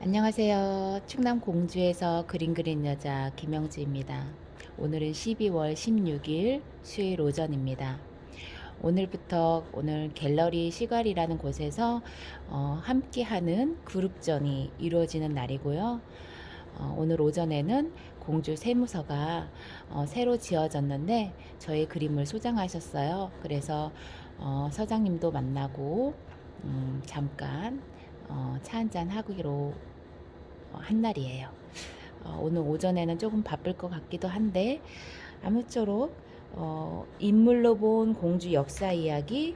안녕하세요. 충남 공주에서 그림 그린 여자 김영지입니다. 오늘은 12월 16일 수요일 오전입니다. 오늘 갤러리 시갈이라는 곳에서 함께하는 그룹전이 이루어지는 날이고요. 오늘 오전에는 공주 세무서가 새로 지어졌는데 저의 그림을 소장하셨어요. 그래서 서장님도 만나고 잠깐 차 한잔 하기로 한 날이에요. 오늘 오전에는 조금 바쁠 것 같기도 한데 아무쪼록 인물로 본 공주 역사 이야기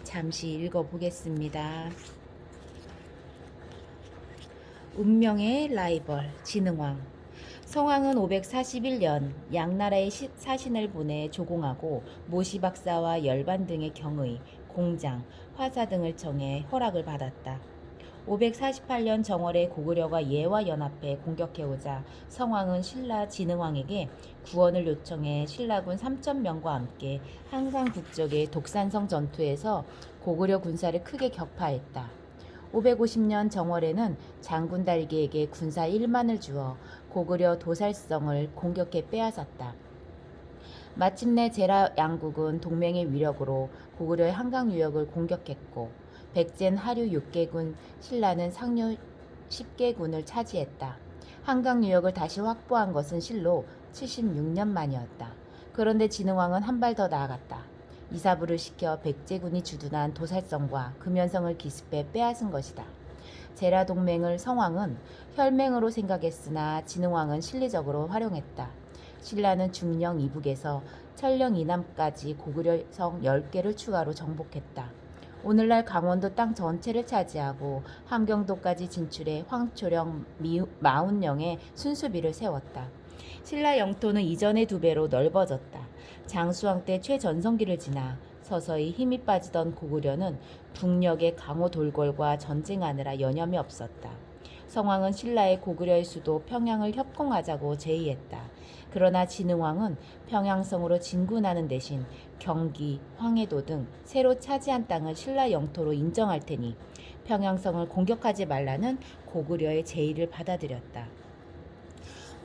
잠시 읽어보겠습니다. 운명의 라이벌 진흥왕. 성왕은 541년 양나라에 사신을 보내 조공하고 모시 박사와 열반 등의 경의, 공장, 화사 등을 청해 허락을 받았다. 548년 정월에 고구려가 예와 연합해 공격해오자 성왕은 신라 진흥왕에게 구원을 요청해 신라군 3,000명과 함께 한강 북쪽의 독산성 전투에서 고구려 군사를 크게 격파했다. 550년 정월에는 장군 달기에게 군사 1만을 주어 고구려 도살성을 공격해 빼앗았다. 마침내 제라 양국은 동맹의 위력으로 고구려의 한강 유역을 공격했고 백젠 하류 6개군, 신라는 상류 10개군을 차지했다. 한강 유역을 다시 확보한 것은 실로 76년 만이었다. 그런데 진흥왕은 한 발 더 나아갔다. 이사부를 시켜 백제군이 주둔한 도살성과 금연성을 기습해 빼앗은 것이다. 제라 동맹을 성왕은 혈맹으로 생각했으나 진흥왕은 실리적으로 활용했다. 신라는 중령 이북에서 철령 이남까지 고구려성 10개를 추가로 정복했다. 오늘날 강원도 땅 전체를 차지하고 함경도까지 진출해 황초령, 마운령의 순수비를 세웠다. 신라 영토는 이전의 2배로 넓어졌다. 장수왕 때 최전성기를 지나 서서히 힘이 빠지던 고구려는 북녘의 강호 돌궐과 전쟁하느라 여념이 없었다. 성왕은 신라의 고구려의 수도 평양을 협공하자고 제의했다. 그러나 진흥왕은 평양성으로 진군하는 대신 경기, 황해도 등 새로 차지한 땅을 신라 영토로 인정할 테니 평양성을 공격하지 말라는 고구려의 제의를 받아들였다.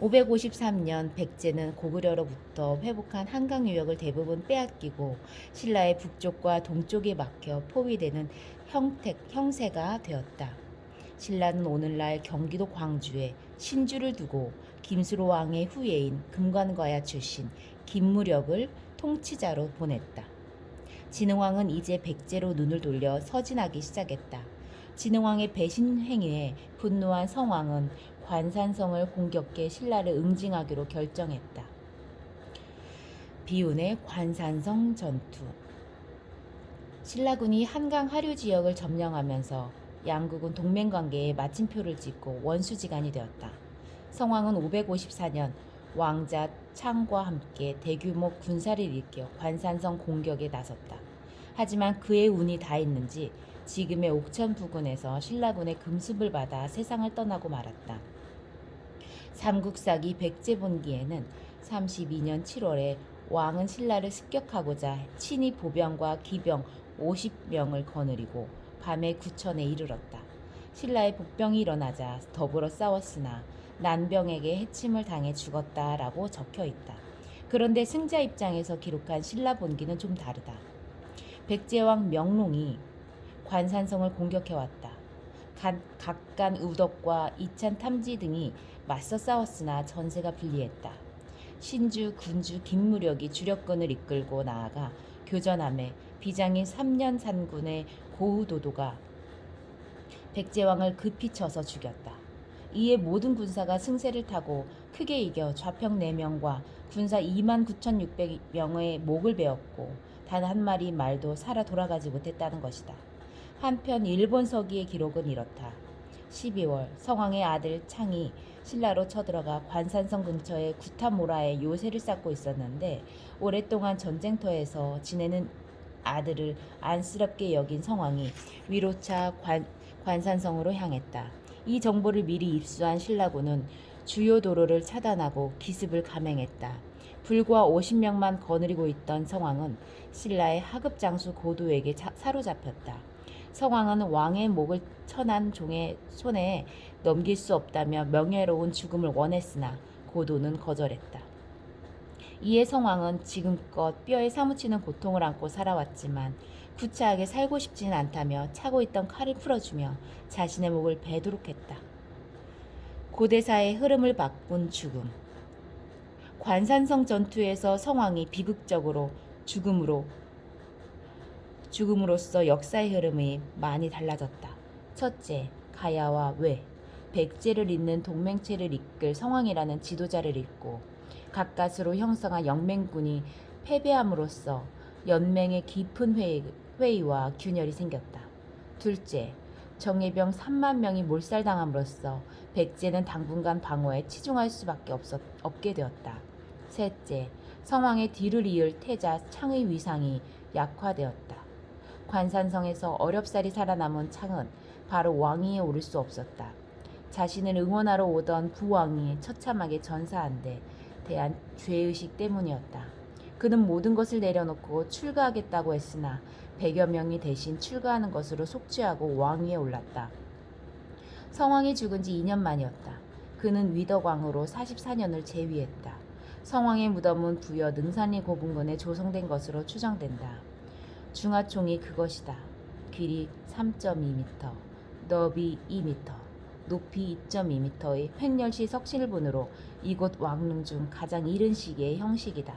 553년 백제는 고구려로부터 회복한 한강 유역을 대부분 빼앗기고 신라의 북쪽과 동쪽에 막혀 포위되는 형세가 되었다. 신라는 오늘날 경기도 광주에 신주를 두고 김수로 왕의 후예인 금관과야 출신 김무력을 통치자로 보냈다. 진흥왕은 이제 백제로 눈을 돌려 서진하기 시작했다. 진흥왕의 배신 행위에 분노한 성왕은 관산성을 공격해 신라를 응징하기로 결정했다. 비운의 관산성 전투. 신라군이 한강 하류 지역을 점령하면서 양국은 동맹관계에 마침표를 찍고 원수지간이 되었다. 성왕은 554년 왕자 창과 함께 대규모 군사를 일으켜 관산성 공격에 나섰다. 하지만 그의 운이 다했는지 지금의 옥천 부근에서 신라군의 금습을 받아 세상을 떠나고 말았다. 삼국사기 백제본기에는 32년 7월에 왕은 신라를 습격하고자 친히 보병과 기병 50명을 거느리고 밤에 구천에 이르렀다. 신라의 복병이 일어나자 더불어 싸웠으나 난병에게 해침을 당해 죽었다라고 적혀 있다. 그런데 승자 입장에서 기록한 신라 본기는 좀 다르다. 백제왕 명롱이 관산성을 공격해왔다. 각간 우덕과 이찬 탐지 등이 맞서 싸웠으나 전세가 불리했다. 신주, 군주 김무력이 주력군을 이끌고 나아가 교전함에 비장인 3년 산군의 고우도도가 백제왕을 급히 쳐서 죽였다. 이에 모든 군사가 승세를 타고 크게 이겨 좌평 4명과 군사 29,600명의 목을 베었고 단 한 마리 말도 살아 돌아가지 못했다는 것이다. 한편 일본 서기의 기록은 이렇다. 12월 성왕의 아들 창이 신라로 쳐들어가 관산성 근처의 구타모라에 요새를 쌓고 있었는데 오랫동안 전쟁터에서 지내는 아들을 안쓰럽게 여긴 성왕이 위로차 관산성으로 향했다. 이 정보를 미리 입수한 신라군은 주요 도로를 차단하고 기습을 감행했다. 불과 50명만 거느리고 있던 성왕은 신라의 하급 장수 고도에게 사로잡혔다. 성왕은 왕의 목을 천한 종의 손에 넘길 수 없다며 명예로운 죽음을 원했으나 고도는 거절했다. 이에 성왕은 지금껏 뼈에 사무치는 고통을 안고 살아왔지만 구차하게 살고 싶지는 않다며 차고 있던 칼을 풀어주며 자신의 목을 베도록 했다. 고대사의 흐름을 바꾼 죽음. 관산성 전투에서 성왕이 비극적으로 죽음으로써 역사의 흐름이 많이 달라졌다. 첫째, 가야와 외, 백제를 잇는 동맹체를 이끌 성왕이라는 지도자를 잃고 가까스로 형성한 영맹군이 패배함으로써 연맹의 깊은 회의와 균열이 생겼다. 둘째, 정예병 3만 명이 몰살당함으로써 백제는 당분간 방어에 치중할 수밖에 없게 되었다. 셋째, 성왕의 뒤를 이을 태자 창의 위상이 약화되었다. 관산성에서 어렵사리 살아남은 창은 바로 왕위에 오를 수 없었다. 자신을 응원하러 오던 부왕이 처참하게 전사한 데 대한 죄의식 때문이었다. 그는 모든 것을 내려놓고 출가하겠다고 했으나 100여 명이 대신 출가하는 것으로 속죄하고 왕위에 올랐다. 성왕이 죽은 지 2년 만이었다. 그는 위덕왕으로 44년을 재위했다. 성왕의 무덤은 부여 능산리 고분군에 조성된 것으로 추정된다. 중하총이 그것이다. 길이 3.2m, 너비 2m, 높이 2.2m의 횡렬시 석실분으로 이곳 왕릉 중 가장 이른 시기의 형식이다.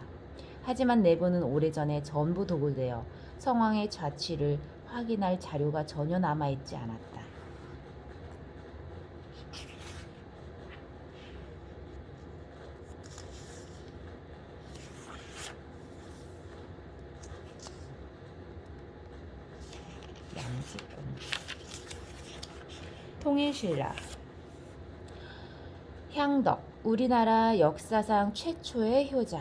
하지만 내부는 오래전에 전부 도굴되어 성왕의 자취를 확인할 자료가 전혀 남아있지 않았다. 양지꾼 통일신라 향덕, 우리나라 역사상 최초의 효자.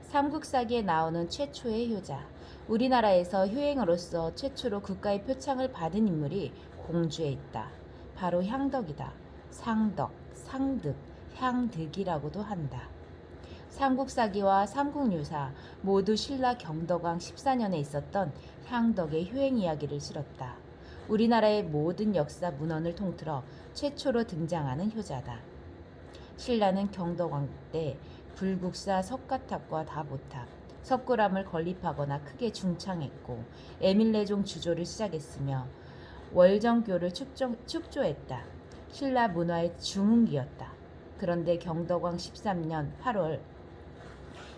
삼국사기에 나오는 최초의 효자. 우리나라에서 효행으로서 최초로 국가의 표창을 받은 인물이 공주에 있다. 바로 향덕이다. 상덕, 상득, 향득이라고도 한다. 삼국사기와 삼국유사 모두 신라 경덕왕 14년에 있었던 향덕의 효행 이야기를 실었다. 우리나라의 모든 역사 문헌을 통틀어 최초로 등장하는 효자다. 신라는 경덕왕 때 불국사 석가탑과 다보탑, 석굴암을 건립하거나 크게 중창했고 에밀레종 주조를 시작했으며 월정교를 축조했다. 신라 문화의 중흥기였다. 그런데 경덕왕 13년 8월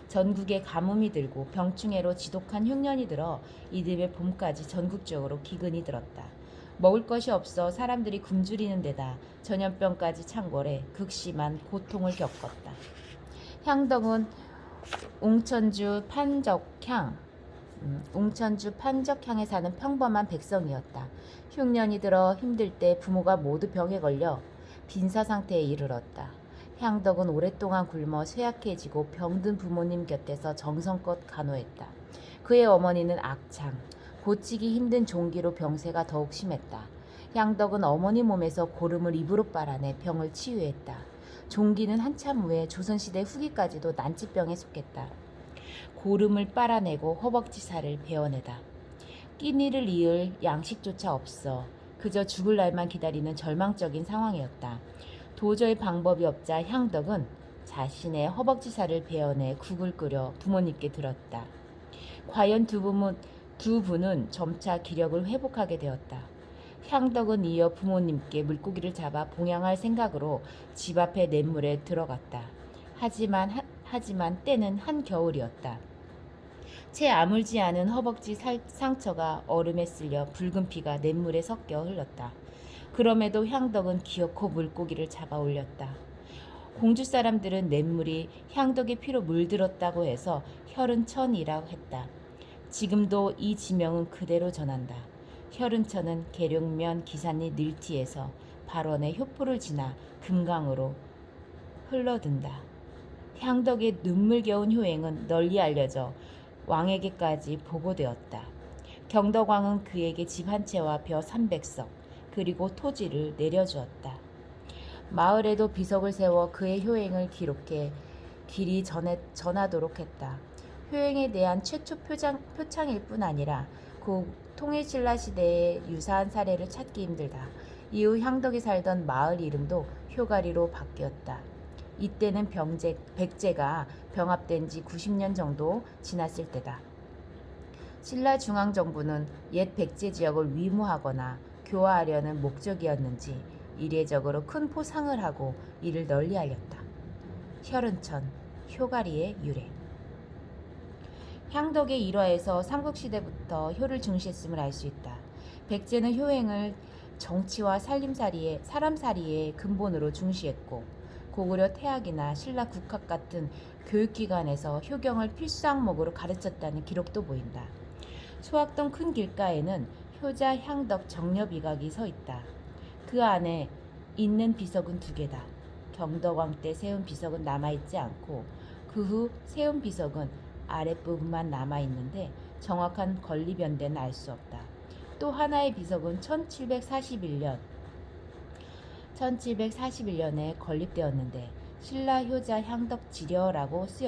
전국에 가뭄이 들고 병충해로 지독한 흉년이 들어 이듬해 봄까지 전국적으로 기근이 들었다. 먹을 것이 없어 사람들이 굶주리는 데다 전염병까지 창궐해 극심한 고통을 겪었다. 향덕은 웅천주 판적향에 사는 평범한 백성이었다. 흉년이 들어 힘들 때 부모가 모두 병에 걸려 빈사 상태에 이르렀다. 향덕은 오랫동안 굶어 쇠약해지고 병든 부모님 곁에서 정성껏 간호했다. 그의 어머니는 악창, 고치기 힘든 종기로 병세가 더욱 심했다. 향덕은 어머니 몸에서 고름을 입으로 빨아내 병을 치유했다. 종기는 한참 후에 조선시대 후기까지도 난치병에 속했다. 고름을 빨아내고 허벅지살을 베어내다. 끼니를 이을 양식조차 없어 그저 죽을 날만 기다리는 절망적인 상황이었다. 도저히 방법이 없자 향덕은 자신의 허벅지살을 베어내 국을 끓여 부모님께 들었다. 과연 두 분은 점차 기력을 회복하게 되었다. 향덕은 이어 부모님께 물고기를 잡아 봉양할 생각으로 집 앞의 냇물에 들어갔다. 하지만 때는 한겨울이었다. 채 아물지 않은 허벅지 상처가 얼음에 쓸려 붉은 피가 냇물에 섞여 흘렀다. 그럼에도 향덕은 기어코 물고기를 잡아 올렸다. 공주 사람들은 냇물이 향덕의 피로 물들었다고 해서 혈흔천이라고 했다. 지금도 이 지명은 그대로 전한다. 혈흔천은 계룡면 기산리 늘티에서 발원의 효포를 지나 금강으로 흘러든다. 향덕의 눈물겨운 효행은 널리 알려져 왕에게까지 보고되었다. 경덕왕은 그에게 집 한 채와 벼 300석 그리고 토지를 내려주었다. 마을에도 비석을 세워 그의 효행을 기록해 길이 전하도록 했다. 효행에 대한 최초 표창일 뿐 아니라 통일신라 시대의 유사한 사례를 찾기 힘들다. 이후 향덕이 살던 마을 이름도 효가리로 바뀌었다. 이때는 백제가 병합된 지 90년 정도 지났을 때다. 신라 중앙정부는 옛 백제 지역을 위무하거나 교화하려는 목적이었는지 이례적으로 큰 포상을 하고 이를 널리 알렸다. 혈흔천, 효가리의 유래. 향덕의 일화에서 삼국시대부터 효를 중시했음을 알 수 있다. 백제는 효행을 정치와 사람살이의 근본으로 중시했고 고구려 태학이나 신라 국학 같은 교육기관에서 효경을 필수 항목으로 가르쳤다는 기록도 보인다. 소학동 큰 길가에는 효자 향덕 정려비각이 서 있다. 그 안에 있는 비석은 2개다. 경덕왕 때 세운 비석은 남아있지 않고 그 후 세운 비석은 아랫부분만 남아있는데 정확한 건립연대는 알 수 없다. 또 하나의 비석은 1741년에 건립되었는데 신라 효자 향덕 지려라고 쓰여